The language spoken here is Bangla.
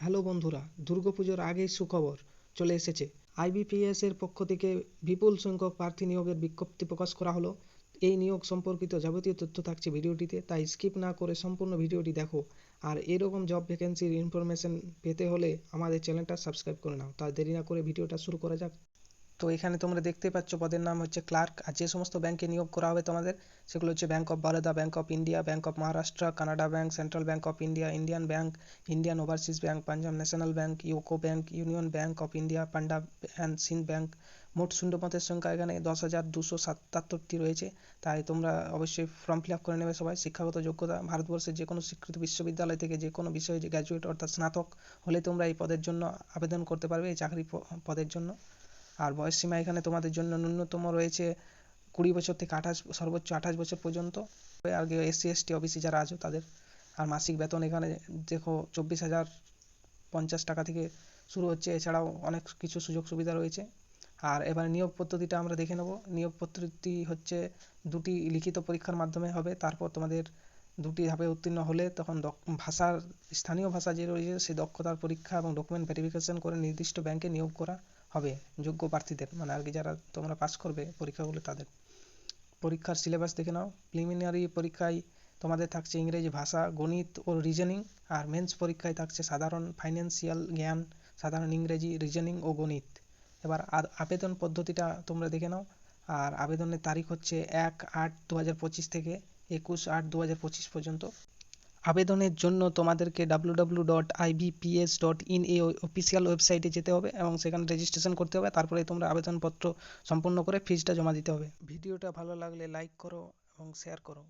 হ্যালো বন্ধুরা, দুর্গাপুজোর আগেই সুখবর চলে এসেছে। আইবিপিএস এর পক্ষ থেকে বিপুল সংখ্যক প্রার্থী নিয়োগের বিজ্ঞপ্তি প্রকাশ করা হলো। এই নিয়োগ সম্পর্কিত যাবতীয় তথ্য থাকছে ভিডিওটিতে, তাই স্কিপ না করে সম্পূর্ণ ভিডিওটি দেখো। আর এরকম জব ভ্যাকেন্সির ইনফরমেশন পেতে হলে আমাদের চ্যানেলটা সাবস্ক্রাইব করে নাও। তাই দেরি না করে ভিডিওটা শুরু করা যাক। তো এখানে তোমরা দেখতে পাচ্ছ পদের নাম হচ্ছে ক্লার্ক। আর যে সমস্ত ব্যাংকে নিয়োগ করা হবে তোমাদের, সেগুলো হচ্ছে bank of Baroda, bank of India, bank of Maharashtra, Canada bank, central bank of India, Indian bank, Indian overseas bank, Punjab national bank, UCO bank, union bank of India, Punjab and Sindh bank. মোট শূন্যপদের সংখ্যা এখানে 10,277টি রয়েছে। তাই তোমরা অবশ্যই ফর্ম ফিল আপ করে নেবে সবাই। শিক্ষাগত যোগ্যতা, ভারতবর্ষের যে কোনো স্বীকৃত বিশ্ববিদ্যালয় থেকে যে কোনো বিষয়ে যে গ্র্যাজুয়েট অর্থাৎ স্নাতক হলে তোমরা এই পদের জন্য আবেদন করতে পারবে, এই চাকরি পদের জন্য। আর বয়সসীমা এখানে তোমাদের জন্য ন্যূনতম রয়েছে 20 বছর থেকে সর্বোচ্চ 28 বছর পর্যন্ত। আর এসসি এসটি ওবিসি যারা আছো তাদের। আর মাসিক বেতন এখানে দেখো 24,050 টাকা থেকে শুরু হচ্ছে। এছাড়াও অনেক কিছু সুযোগ সুবিধা রয়েছে। আর এবার নিয়োগ পদ্ধতিটা আমরা দেখে নেব। নিয়োগ পদ্ধতি হচ্ছে 2টি লিখিত পরীক্ষার মাধ্যমে হবে। তারপর তোমাদের 2টি ধাপে উত্তীর্ণ হলে তখন ভাষার স্থানীয় ভাষা যে রয়েছে সেই দক্ষতার পরীক্ষা এবং ডকুমেন্ট ভেরিফিকেশন করে নির্দিষ্ট ব্যাংকে নিয়োগ করা হবে যোগ্য প্রার্থীদের, মানে আর কি যারা তোমরা পাস করবে পরীক্ষাগুলো তাদের। পরীক্ষার সিলেবাস দেখে নাও। প্রিলিমিনারি পরীক্ষায় তোমাদের থাকছে ইংরেজি ভাষা, গণিত ও রিজনিং। আর মেন্স পরীক্ষায় থাকছে সাধারণ ফাইন্যান্সিয়াল জ্ঞান, সাধারণ ইংরেজি, রিজনিং ও গণিত। এবার আবেদন পদ্ধতিটা তোমরা দেখে নাও। আর আবেদনের তারিখ হচ্ছে 1/8/2025 থেকে 21/8/2025 পর্যন্ত। আবেদনের জন্য তোমাদেরকে www.ibps.in এই অফিসিয়াল ওয়েবসাইটে যেতে হবে এবং সেখানে রেজিস্ট্রেশন করতে হবে। তারপরে তোমরা আবেদনপত্র সম্পূর্ণ করে ফিজটা জমা দিতে হবে। ভিডিওটা ভালো লাগলে লাইক করো এবং শেয়ার করো।